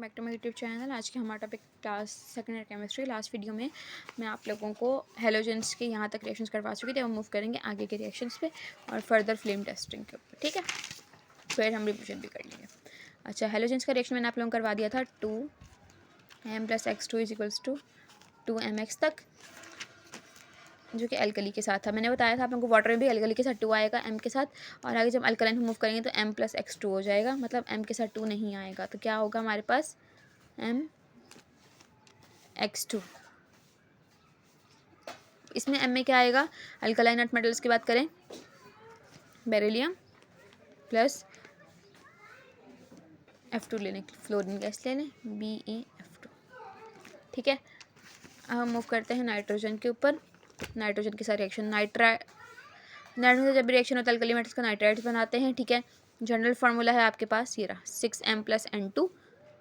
Back to my YouTube channel. आज के हमारा topic class second year chemistry. Last video में मैं आप लोगों को हेलोजेंस के यहाँ तक रिएक्शंस करवा चुकी थी। अब मूव करेंगे आगे के रिएक्शंस पे और फर्दर फ्लेम टेस्टिंग के ऊपर, ठीक है। फिर हम रिविजन भी कर लेंगे। अच्छा, हेलोजेंस का रिएक्शन मैंने आप लोगों को करवा दिया था 2m + x2 = 2mx तक, जो कि अल्कली के साथ था। मैंने बताया था आप लोगों को वाटर में भी अल्कली के साथ 2 आएगा m के साथ, और आगे जब अल्कलाइन मूव करेंगे तो m + x2 हो जाएगा, मतलब m के साथ 2 नहीं आएगा। तो क्या होगा हमारे पास mx2। इसमें m में क्या आएगा, अल्कलाइन अर्थ मेटल्स की बात करें, बेरिलियम प्लस F2 लेने, फ्लोरीन गैस ले लें, BeF2, ठीक है। अब हम मूव करते हैं नाइट्रोजन के ऊपर। नाइट्रोजन के साथ रिएक्शन, नाइट्रोजन से जब भी रिएक्शन होता है अल्कली मेटल्स का नाइट्राइड्स बनाते हैं, ठीक है। जनरल फार्मूला है आपके पास ये रहा, 6m + N2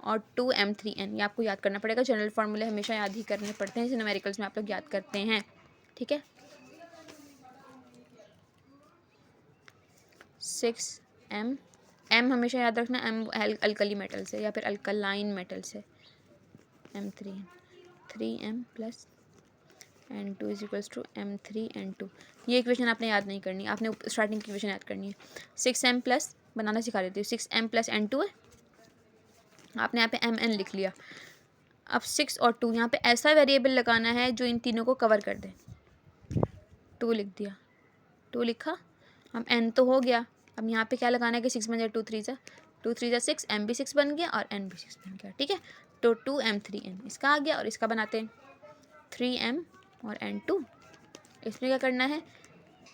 और 2m3n। ये आपको याद करना पड़ेगा। जनरल फार्मूले हमेशा याद ही करने पड़ते हैं, इसे न्यूमेरिकल्स में आप लोग याद करते हैं, ठीक है। 6m, m हमेशा याद रखना, m अल्कली मेटल से या फिर अल्कलाइन मेटल से, m3n, 3m + N2 = m3n2। ये इक्वेशन आपने याद नहीं करनी, आपने स्टार्टिंग की इक्वेशन याद करनी है। 6m प्लस बनाना सिखा देती हूँ, 6m + N2 है, आपने यहाँ पे mn लिख लिया। अब 6 और 2 यहाँ पे ऐसा वेरिएबल लगाना है जो इन तीनों को कवर कर दे। 2 लिख दिया, 2 लिखा, अब n तो हो गया। अब यहाँ पे क्या लगाना है कि 6 बन जाए 2 3 जा 6, m भी 6 बन गया और n भी 6 बन गया, ठीक है। तो 2m3n इसका आ गया, और इसका बनाते हैं 3m और N2। इसमें क्या करना है,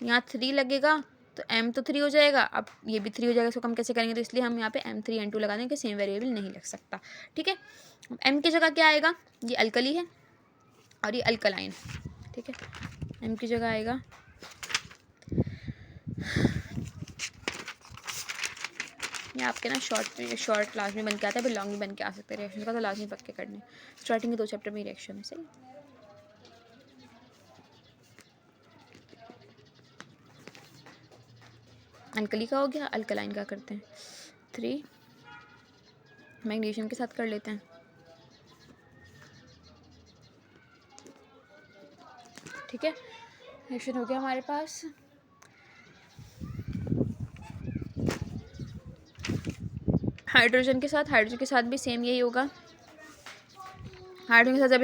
यहाँ 3 लगेगा तो m तो 3 हो जाएगा, अब ये भी 3 हो जाएगा, इसको कम कैसे करेंगे, तो इसलिए हम यहाँ पे m3n2 लगा देंगे, सेम वेरिएबल नहीं लग सकता, ठीक है। m की जगह क्या आएगा, ये अल्कली है और ये अल्कलाइन, ठीक है। m की जगह आएगा ये आपके ना शॉर्ट क्लास में बन के आता है, फिर लॉन्ग में बन के आ सकते हैं। रिएक्शन का तो लाजमी पक्के करने, स्टार्टिंग के 2 चैप्टर में रिएक्शन है, सही। अल्कली का हो गया, अल्कलाइन का करते हैं। 3 मैग्नीशियम के साथ कर लेते हैं, ठीक है। रिएक्शन हो गया हमारे पास। हाइड्रोजन के साथ भी सेम यही होगा। हाइड्रोजन के साथ जब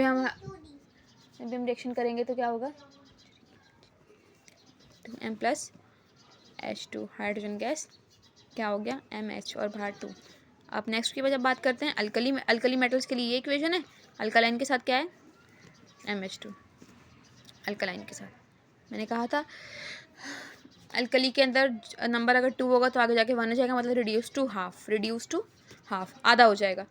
हम रिएक्शन करेंगे तो क्या होगा, 2m + H2, हाइड्रोजन गैस क्या हो गया, MH और बाहर 2। अब नेक्स्ट की जब बात करते हैं अल्कली मेटल्स के लिए ये इक्वेशन है, अल्कलाइन के साथ क्या है, MH2। अल्कलाइन के साथ मैंने कहा था अल्कली के अंदर नंबर अगर 2 होगा तो आगे जाके 1 हो जाएगा, मतलब रिड्यूस टू हाफ, आधा हो जाएगा।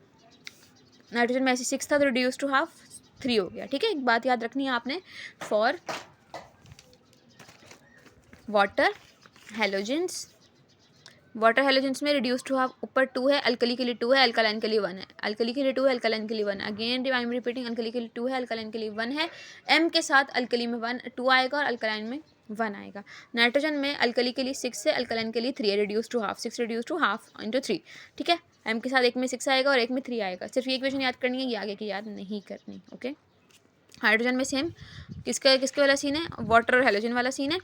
नाइट्रोजन में ऐसे 6 था तो रिड्यूस टू हाफ 3 हो गया, ठीक है। एक बात याद रखनी है आपने, फॉर वाटर हेलोजेंस में रिड्यूस टू हाफ ऊपर 2 है, अल्कली के लिए 2 है, अल्कलाइन के लिए 1 है। अल्कली के लिए 2 है, अल्कलाइन के लिए 1 है। Again I am repeating, alkali के लिए 2 है, अल्कलाइन के लिए 1 है। m के साथ अल्कली में 2 आएगा और अल्कलाइन में 1 आएगा। नाइट्रोजन में अल्कली के लिए 6 है, अल्कलाइन के लिए 3 है, reduce to half, 6 reduce to half × 3, ठीक है। m के साथ एक में 6 आएगा और एक में 3 आएगा। सिर्फ ये इक्वेशन याद करनी है, ये आगे की याद नहीं करनी, ओके। हाइड्रोजन में सेम किसके वाला सीन है, वाटर और हेलोजन वाला सीन है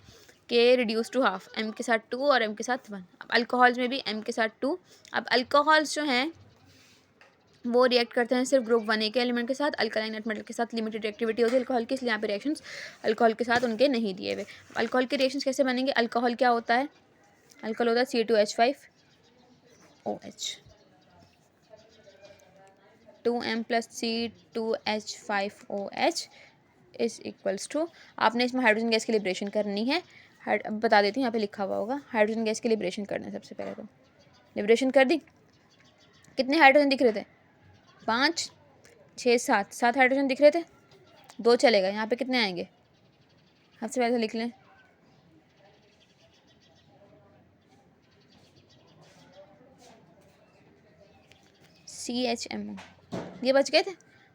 के रिड्यूस टू हाफ, m के साथ 2 और m के साथ 1। अब अल्कोहल्स में भी m के साथ 2। अब अल्कोहल्स जो हैं वो रिएक्ट करते हैं सिर्फ ग्रुप 1A के एलिमेंट के साथ, अल्कलाइन अर्थ मेटल के साथ लिमिटेड रिएक्टिविटी होती है अल्कोहल की, इसलिए यहाँ पे रिएक्शंस अल्कोहल के साथ उनके नहीं दिए हुए। अल्कोहल के रिएक्शंस कैसे बनेंगे, अल्कोहल क्या होता है, अल्कोहल होता है C2H5OH, 2m + C2H5OH = आपने इसमें हाइड्रोजन गैस की लिबरेशन करनी है। बता देती हूँ, यहाँ पे लिखा हुआ होगा, हाइड्रोजन गैस की लिबरेशन करना है। सबसे पहले तो लिबरेशन कर दी। कितने हाइड्रोजन दिख रहे थे, 5 6 7 हाइड्रोजन दिख रहे थे, 2 चलेगा। यहाँ पे कितने आएंगे, सबसे पहले लिख लें, CHMO, ये बच गए थे।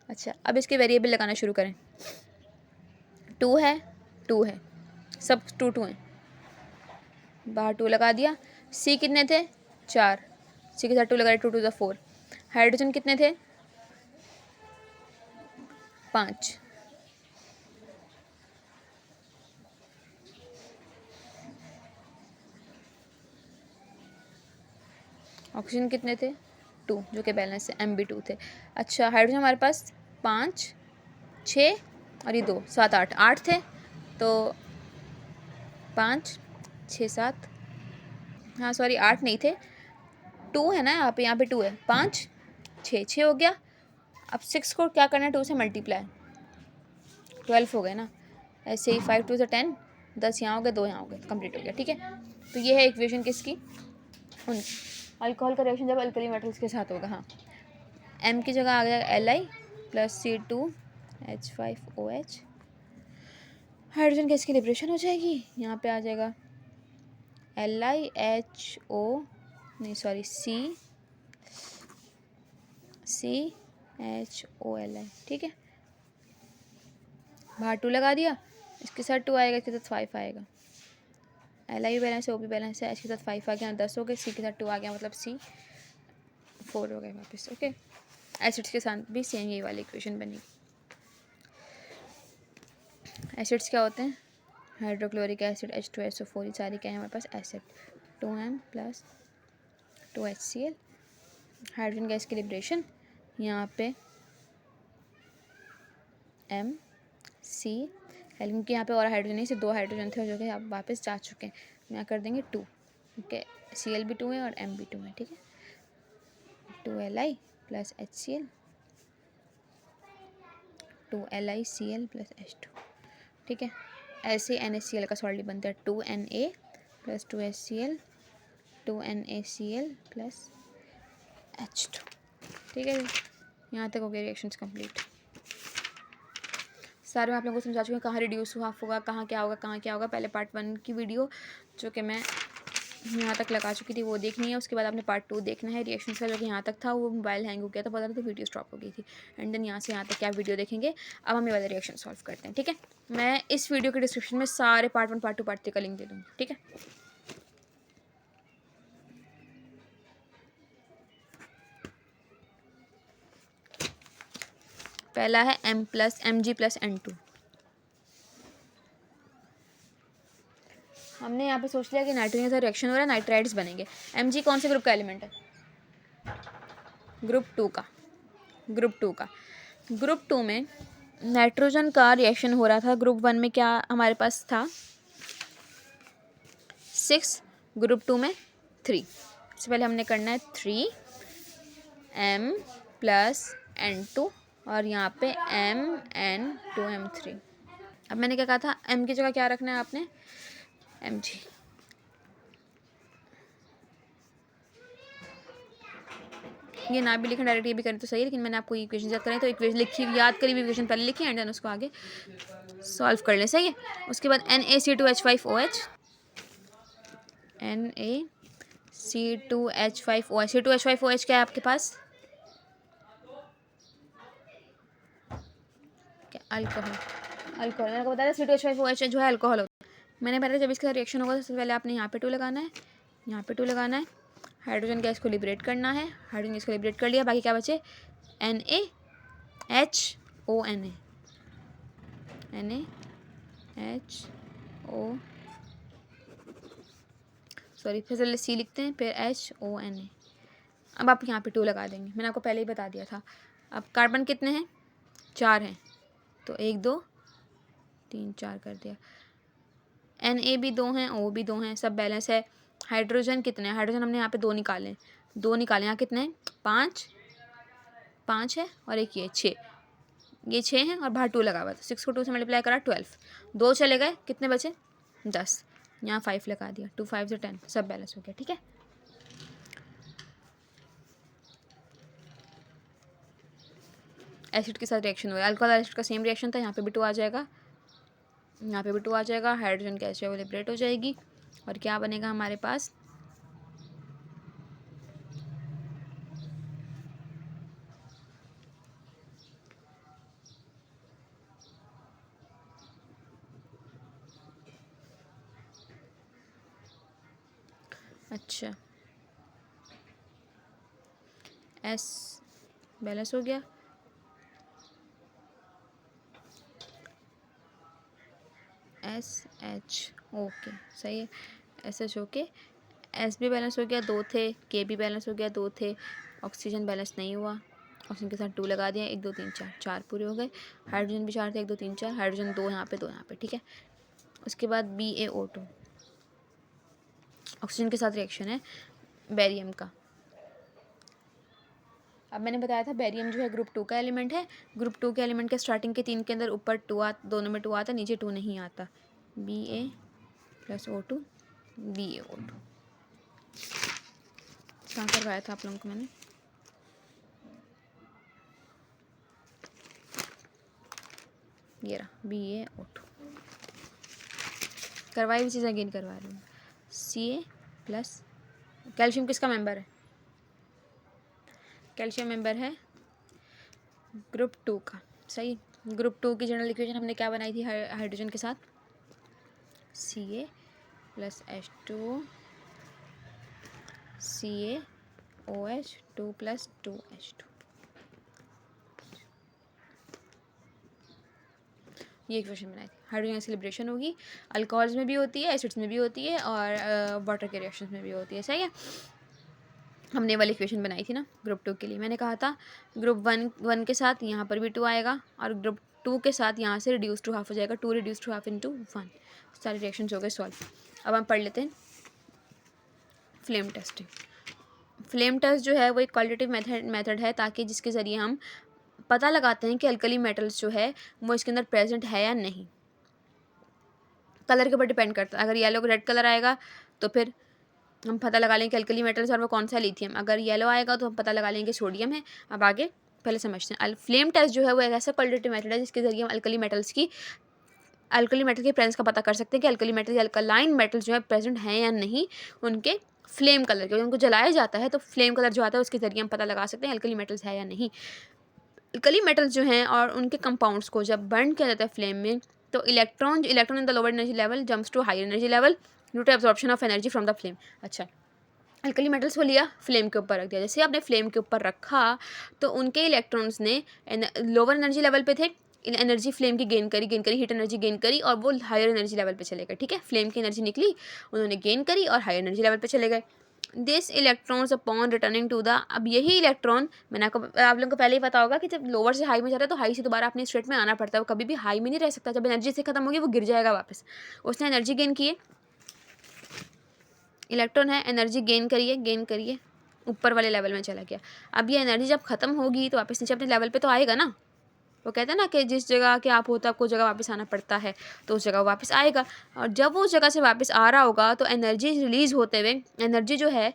अच्छा, अब इसके वेरिएबल लगाना शुरू करें। 2 है, सब 2 हैं, बाहर 2 लगा दिया। C कितने थे, 4, C के साथ 2 लगाए, 2 × 2 = 4। हाइड्रोजन कितने थे, 5, ऑक्सीजन कितने थे 2 जो कि बैलेंस है, M भी 2 थे। अच्छा हाइड्रोजन हमारे पास 5, 6 और ये 2, 7, 8, 8 थे, तो 5, 6, 7, हाँ सॉरी 8 नहीं थे, 2 है ना यहाँ पे 2 है, 5, 6 हो गया। अब 6 को क्या करना है 2 से मल्टीप्लाई, 12 हो गए ना। ऐसे ही 5 2 से 10, 10 यहाँ हो गए, 2 यहाँ हो गए, कंप्लीट हो गया। ठीक है, तो ये है इक्वेशन किसकी, उन अल्कोहल का रिएक्शन जब अल्कली मेटल्स के साथ होगा। हाँ, M की जगह आ गया Li plus C2H5OH, hydrogen gas की लिबरेशन हो जाएगी। यहाँ पे आ जाएगा LiHO नहीं सॉरी CHOLI। ठीक है, बाहर 2 लगा दिया, इसके साथ 2 आएगा, इसके साथ 5 आएगा। Li भी बैलेंस है, O भी बैलेंस है, H के साथ 5 आ गया, 10 हो गए, C के साथ 2 आ गया, मतलब C 4 हो गए वापस। ओके, एसिड्स के साथ भी सेम यही वाली इक्वेशन बनेगी। एसिड्स क्या होते हैं, हाइड्रोक्लोरिक एसिड H2SO4, ये सारी क्या है हमारे पास acid. 2M plus 2HCl, hydrogen gas की लिबरेशन यहाँ पे M C L, क्योंकि यहाँ पे और हाइड्रोजन नहीं, सिर्फ 2 हाइड्रोजन थे जो कि अब वापस जा चुके हैं, यहाँ कर देंगे 2। ओके, Cl भी 2 है और M भी 2 है। ठीक है, 2Li plus HCl, 2LiCl plus H2। ठीक है, ऐसे NaCl का सॉल्ट बनता है 2Na plus 2HCl, 2NaCl plus H2। ठीक है, यहाँ तक हो गया रिएक्शंस कंप्लीट। सारे मैं आप लोगों को समझा चुकी हूँ, कहाँ रिड्यूस हुआ होगा, कहाँ क्या होगा, कहाँ क्या होगा। पहले पार्ट 1 की वीडियो जो कि मैं यहाँ तक लगा चुकी थी वो देखनी है, उसके बाद आपने पार्ट 2 देखना है रिएक्शंस का, जो कि यहाँ तक था वो मोबाइल हैंग हो गया था, पता नहीं तो वीडियो स्टॉप हो गई थी। एंड देन यहाँ से यहाँ तक क्या वीडियो देखेंगे। अब हम ये वाले रिएक्शन सॉल्व करते हैं। ठीक है, मैं इस वीडियो के डिस्क्रिप्शन में सारे पार्ट 1 पार्ट 2 पार्ट 3 का लिंक दे दूँगी। ठीक है, पहला है Mg प्लस N2। हमने यहाँ पे सोच लिया कि नाइट्रोजन का रिएक्शन हो रहा है, नाइट्राइड्स बनेंगे। Mg कौन से ग्रुप का एलिमेंट है, ग्रुप 2 का। ग्रुप 2 में नाइट्रोजन का रिएक्शन हो रहा था। ग्रुप 1 में क्या हमारे पास था 6, ग्रुप 2 में 3। सबसे पहले हमने करना है 3M प्लस N2 और यहाँ पे MN2M3। अब मैंने क्या कहा था, M की जगह क्या रखना है आपने, Mg। ये ना भी लिखें डायरेक्ट ये भी करें तो सही है, लेकिन मैंने आपको इक्वेशन याद करें तो इक्वेशन लिखी, याद करी हुई इक्वेशन पहले लिखी एंड देन उसको आगे सॉल्व कर लें। सही है, उसके बाद NaC2H5OH, NaC2H5OH, C2H5OH क्या है आपके पास, क्या अल्कोहल। मैंने आपको बताया C2H5OH जो है अल्कोहल होता है। मैंने पहले जब इसका रिएक्शन होगा सबसे पहले आपने यहाँ पे 2 लगाना है, यहाँ पे 2 लगाना है, हाइड्रोजन गैस को लिबरेट करना है, हाइड्रोजन गैस को लिबरेट कर लिया, बाकी क्या बचे NaHO, सॉरी फिर से C लिखते हैं, फिर HONA। अब आप यहाँ पे 2 लगा देंगे, मैंने आपको पहले ही बता दिया था। अब कार्बन कितने हैं, 4 हैं, तो 1 2 3 4 कर दिया। Na भी 2 हैं, O भी 2 हैं, सब बैलेंस है। हाइड्रोजन कितने हैं, हाइड्रोजन हमने यहाँ पे 2 निकाले, यहाँ कितने हैं 5 है और एक ये 6, ये 6 हैं और बाहर 2 लगा हुआ था। 6 को 2 से मल्टीप्लाई करा 12, 2 चले गए, कितने बचे 10, यहाँ 5 लगा दिया, 2 5 से 10, सब बैलेंस हो गया। ठीक है, एसिड के साथ रिएक्शन हुआ, अल्कोहल एसिड का सेम रिएक्शन था, यहाँ पे भी 2 आ जाएगा, यहाँ पे भी 2 आ जाएगा, हाइड्रोजन गैस जो है वो लिबरेट हो जाएगी और क्या बनेगा हमारे पास अच्छा S बैलेंस हो गया, SH ओके सही है, SH ओके। S भी बैलेंस हो गया, 2 थे, K भी बैलेंस हो गया, 2 थे, ऑक्सीजन बैलेंस नहीं हुआ, ऑक्सीजन के साथ 2 लगा दिया, 1 2 3 4, 4 पूरे हो गए। हाइड्रोजन भी 4 थे, 1 2 3 4, हाइड्रोजन 2 यहाँ पे 2 यहाँ पे, ठीक है। उसके बाद BaO2 ऑक्सीजन के साथ रिएक्शन है बेरियम का। अब मैंने बताया था बेरियम जो है ग्रुप 2 का एलिमेंट है। ग्रुप 2 के एलिमेंट के स्टार्टिंग के 3 के अंदर ऊपर 2 दोनों में 2 आता, नीचे 2 नहीं आता। Ba+O2 BaO2 कहाँ करवाया था आप लोगों को मैंने? ये रहा BaO2, करवाई हुई चीज़ अगेन करवा रही हूँ। Ca+ कैल्शियम किसका मेंबर है? कैल्शियम मेंबर है ग्रुप 2 का, सही। ग्रुप 2 की जनरल इक्वेशन हमने क्या बनाई थी हाइड्रोजन के साथ? Ca+H2O CaOH 2+2H2, ये इक्वेशन बनाई थी। हाइड्रोजन की लिबरेशन होगी, अल्कोहल्स में भी होती है, एसिड्स में भी होती है, और वाटर के रिएक्शंस में भी होती है, सही है। हमने वाली इक्वेशन बनाई थी ना ग्रुप 2 के लिए। मैंने कहा था ग्रुप 1 के साथ यहाँ पर भी 2 आएगा, और ग्रुप 2 के साथ यहाँ से रिड्यूस टू हाफ हो जाएगा, 2 रिड्यूस टू हाफ इंटू 1। सारे रिएक्शंस हो गए सॉल्व। अब हम पढ़ लेते हैं फ्लेम टेस्टिंग। फ्लेम टेस्ट जो है वो एक क्वालिटेटिव मेथड है, ताकि जिसके ज़रिए हम पता लगाते हैं कि अल्कली मेटल्स जो है वो इसके अंदर प्रेजेंट है या नहीं। कलर के ऊपर डिपेंड करता है। अगर येलो रेड कलर आएगा तो फिर हम पता लगा लेंगे अल्कली मेटल्स, और वो कौन सा लिथियम। अगर येलो आएगा तो हम पता लगा लेंगे सोडियम है। अब आगे पहले समझते हैं। फ्लेम टेस्ट जो है वो एक ऐसा क्वालिटेटिव मेथड है जिसके ज़रिए हम अल्कली मेटल के प्रेजेंस का पता कर सकते हैं कि अल्कली मेटल या अल्कलाइन मेटल जो है प्रेजेंट हैं या नहीं। उनके फ्लेम कलर के, उनको जलाया जाता है तो फ्लेम कलर जो आता है उसके ज़रिए हम पता लगा सकते हैं अल्कली मेटल्स है या नहीं। अल्कली मेटल्स जो हैं और उनके कंपाउंड्स को जब बर्न किया जाता है फ्लेम में, तो electron in the lower energy level jumps to higher energy level due to absorption of energy from the flame. अच्छा, अल्कली मेटल्स को लिया, फ्लेम के ऊपर रख दिया। जैसे आपने फ्लेम के ऊपर रखा तो उनके इलेक्ट्रॉन्स ने लोअर एनर्जी लेवल पे थे, एनर्जी फ्लेम की गेन करी, हीट एनर्जी गेन करी, और वो हायर एनर्जी लेवल पे चले गए, ठीक है। फ्लेम की एनर्जी निकली, उन्होंने गेन करी और हायर एनर्जी लेवल पे चले गए। This electrons upon returning to the, अब यही इलेक्ट्रॉन, मैंने आप लोगों को पहले ही पता होगा कि जब लोअर से हाई में जाता है तो हाई से दोबारा अपने स्टेट में आना पड़ता है। वो कभी भी हाई में नहीं रह सकता, जब एनर्जी से खत्म होगी वो गिर जाएगा वापस। उसने एनर्जी गेन की है, इलेक्ट्रॉन है, एनर्जी गेन करिए ऊपर वाले लेवल में चला गया। अब ये एनर्जी जब खत्म होगी तो वापस नीचे अपने लेवल पे तो आएगा ना। वो कहते हैं ना कि जिस जगह के आप होता आपको जगह वापस आना पड़ता है, तो उस जगह वापस आएगा। और जब वो उस जगह से वापस आ रहा होगा तो एनर्जी रिलीज़ होते हुए, एनर्जी जो है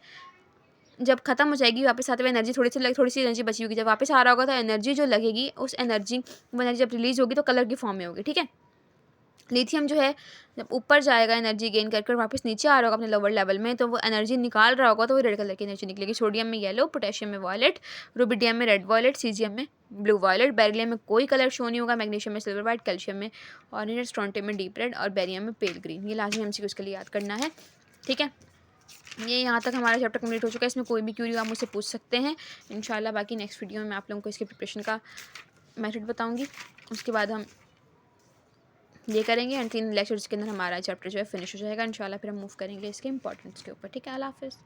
जब खत्म हो जाएगी, वापस आते हुए एनर्जी थोड़ी सी एनर्जी बची होगी, जब वापस आ रहा होगा तो एनर्जी जो लगेगी उस एनर्जी, वो एनर्जी जब रिलीज़ होगी तो कलर की फॉर्म में होगी, ठीक है। लिथियम जो है जब ऊपर जाएगा एनर्जी गेन करके वापस नीचे आ रहा होगा अपने लोअर लेवल में, तो वो एनर्जी निकाल रहा होगा तो वो रेड कलर की एनर्जी निकलेगी। सोडियम में येलो, पोटेशियम में वॉयलेट, रुबिडियम में रेड वॉयलेट, सीजियम में ब्लू वॉयलेट, बेरिलियम में कोई कलर शो नहीं होगा, मैग्नीशियम में सिल्वर वाइट, कैल्शियम में ऑरेंज, स्ट्रोंटियम में डीप रेड, और बेरियम में पेल ग्रीन। ये लाजमी एमसीक्यू उसके लिए याद करना है, ठीक है। ये यहाँ तक हमारा चैप्टर कंप्लीट हो चुका है। इसमें कोई भी क्यूरी आप मुझसे पूछ सकते हैं इंशाल्लाह। बाकी नेक्स्ट वीडियो में मैं आप लोगों को इसके प्रिपरेशन का मेथड बताऊँगी। उसके बाद हम ये करेंगे एंड 3 लेक्चर्स के अंदर हमारा चैप्टर जो है फिनिश हो जाएगा इंशाल्लाह। फिर हम मूव करेंगे इसके इंपॉर्टेंस के ऊपर, ठीक है। अल्लाह हाफ़िज़।